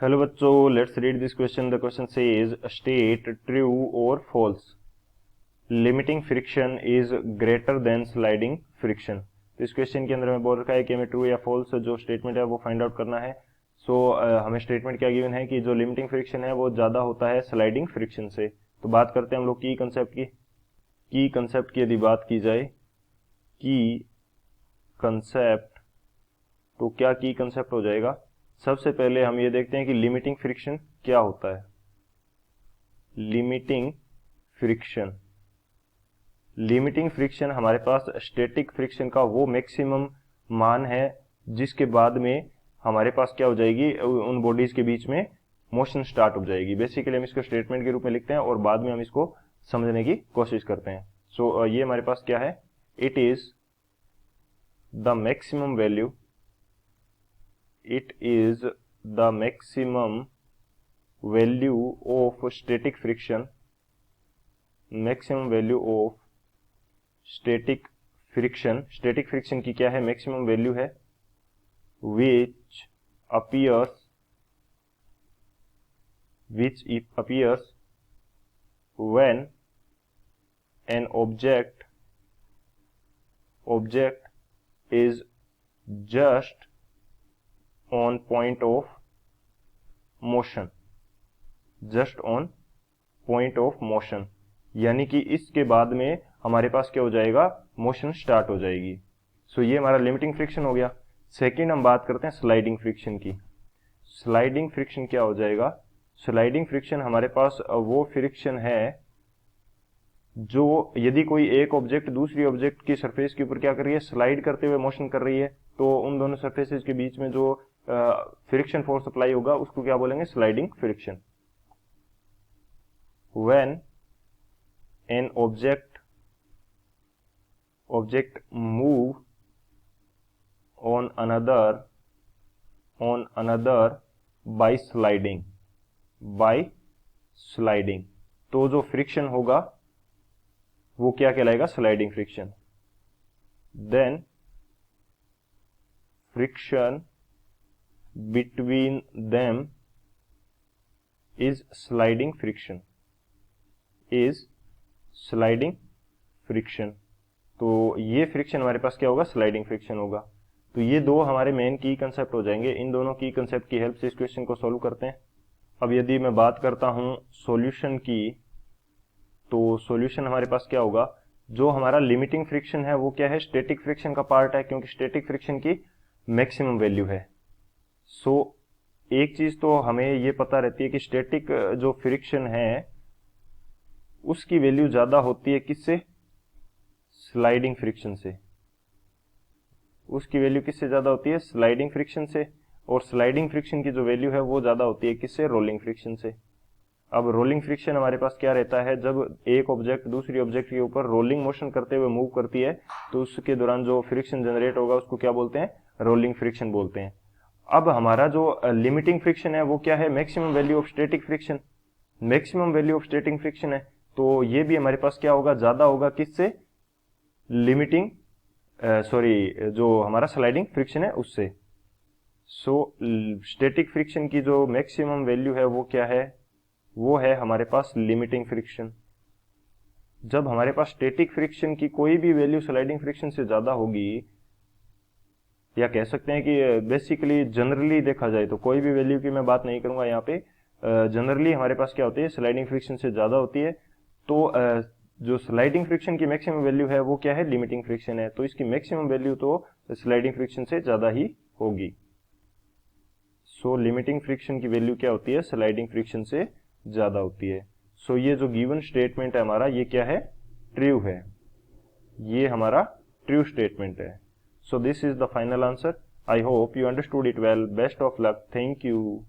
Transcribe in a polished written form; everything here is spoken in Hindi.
हेलो बच्चों, let's read this question. The question says state true और false limiting friction is greater than sliding friction. तो इस क्वेश्चन के अंदर हमें बोल रखा है कि हमें ट्रू या फॉल्स जो स्टेटमेंट है वो फाइंड आउट करना है। हमें स्टेटमेंट क्या गिवन है कि जो लिमिटिंग फ्रिक्शन है वो ज़्यादा होता है स्लाइडिंग फ्रिक्शन से। तो बात करते हैं हम लोग की कंसेप्ट की। कंसेप्ट की यदि बात की जाए, की कंसेप्ट, तो क्या की कंसेप्ट हो जाएगा। सबसे पहले हम ये देखते हैं कि लिमिटिंग फ्रिक्शन क्या होता है। लिमिटिंग फ्रिक्शन, लिमिटिंग फ्रिक्शन हमारे पास स्टैटिक फ्रिक्शन का वो मैक्सिमम मान है जिसके बाद में हमारे पास क्या हो जाएगी, उन बॉडीज के बीच में मोशन स्टार्ट हो जाएगी। बेसिकली हम इसको स्टेटमेंट के रूप में लिखते हैं और बाद में हम इसको समझने की कोशिश करते हैं। ये हमारे पास क्या है, it is the maximum value, it is the maximum value of static friction, maximum value of static friction। static friction की क्या है, maximum value है, which appears when an object is just on point of motion, just on point of motion, यानी कि इसके बाद में हमारे पास क्या हो जाएगा, मोशन स्टार्ट हो जाएगी। ये हमारा लिमिटिंग फ्रिक्शन हो गया। सेकंड हम बात करते हैं स्लाइडिंग फ्रिक्शन की। स्लाइडिंग फ्रिक्शन क्या हो जाएगा, स्लाइडिंग फ्रिक्शन हमारे पास वो फ्रिक्शन है जो यदि कोई एक ऑब्जेक्ट दूसरी ऑब्जेक्ट की सरफेस के ऊपर क्या कर रही है, स्लाइड करते हुए मोशन कर रही है, तो उन दोनों सरफेसेस के बीच में जो फ्रिक्शन फोर्स अप्लाई होगा उसको क्या बोलेंगे, sliding friction. When an object move on another by sliding, तो जो फ्रिक्शन होगा वो क्या कहलाएगा, sliding friction. Then friction between them is sliding friction। तो ये फ्रिक्शन हमारे पास क्या होगा, स्लाइडिंग फ्रिक्शन होगा। तो ये दो हमारे मेन की कंसेप्ट हो जाएंगे। इन दोनों की कंसेप्ट की हेल्प से इस क्वेश्चन को सॉल्व करते हैं। अब यदि मैं बात करता हूं सॉल्यूशन की, तो सॉल्यूशन हमारे पास क्या होगा, जो हमारा लिमिटिंग फ्रिक्शन है वो क्या है, स्टैटिक फ्रिक्शन का पार्ट है, क्योंकि स्टैटिक फ्रिक्शन की मैक्सिमम वैल्यू है। एक चीज तो हमें ये पता रहती है कि स्टैटिक जो फ्रिक्शन है उसकी वैल्यू ज्यादा होती है किससे, स्लाइडिंग फ्रिक्शन से। उसकी वैल्यू किससे ज्यादा होती है, स्लाइडिंग फ्रिक्शन से। और स्लाइडिंग फ्रिक्शन की जो वैल्यू है वो ज्यादा होती है किससे, रोलिंग फ्रिक्शन से। अब रोलिंग फ्रिक्शन हमारे पास क्या रहता है, जब एक ऑब्जेक्ट दूसरी ऑब्जेक्ट के ऊपर रोलिंग मोशन करते हुए मूव करती है तो उसके दौरान जो फ्रिक्शन जनरेट होगा उसको क्या बोलते हैं, रोलिंग फ्रिक्शन बोलते हैं। अब हमारा जो लिमिटिंग फ्रिक्शन है वो क्या है, maximum value of static friction. Maximum value of static friction है, तो ये भी हमारे पास क्या होगा, ज्यादा होगा किससे, लिमिटिंग जो हमारा स्लाइडिंग फ्रिक्शन है उससे। स्टैटिक फ्रिक्शन की जो मैक्सिमम वैल्यू है वो क्या है, वो है हमारे पास लिमिटिंग फ्रिक्शन। जब हमारे पास स्टैटिक फ्रिक्शन की कोई भी वैल्यू स्लाइडिंग फ्रिक्शन से ज्यादा होगी, या कह सकते हैं कि बेसिकली जनरली देखा जाए तो कोई भी वैल्यू की मैं बात नहीं करूंगा यहाँ पे, जनरली हमारे पास क्या होती है, स्लाइडिंग फ्रिक्शन से ज्यादा होती है। तो जो स्लाइडिंग फ्रिक्शन की मैक्सिमम वैल्यू है वो क्या है, लिमिटिंग फ्रिक्शन है, तो इसकी मैक्सिमम वैल्यू तो स्लाइडिंग फ्रिक्शन से ज्यादा ही होगी। लिमिटिंग फ्रिक्शन की वैल्यू क्या होती है, स्लाइडिंग फ्रिक्शन से ज्यादा होती है। ये जो गिवन स्टेटमेंट है हमारा, ये क्या है, ट्रू है, ये हमारा ट्रू स्टेटमेंट है। So this is the final answer. I hope you understood it well. Best of luck. Thank you.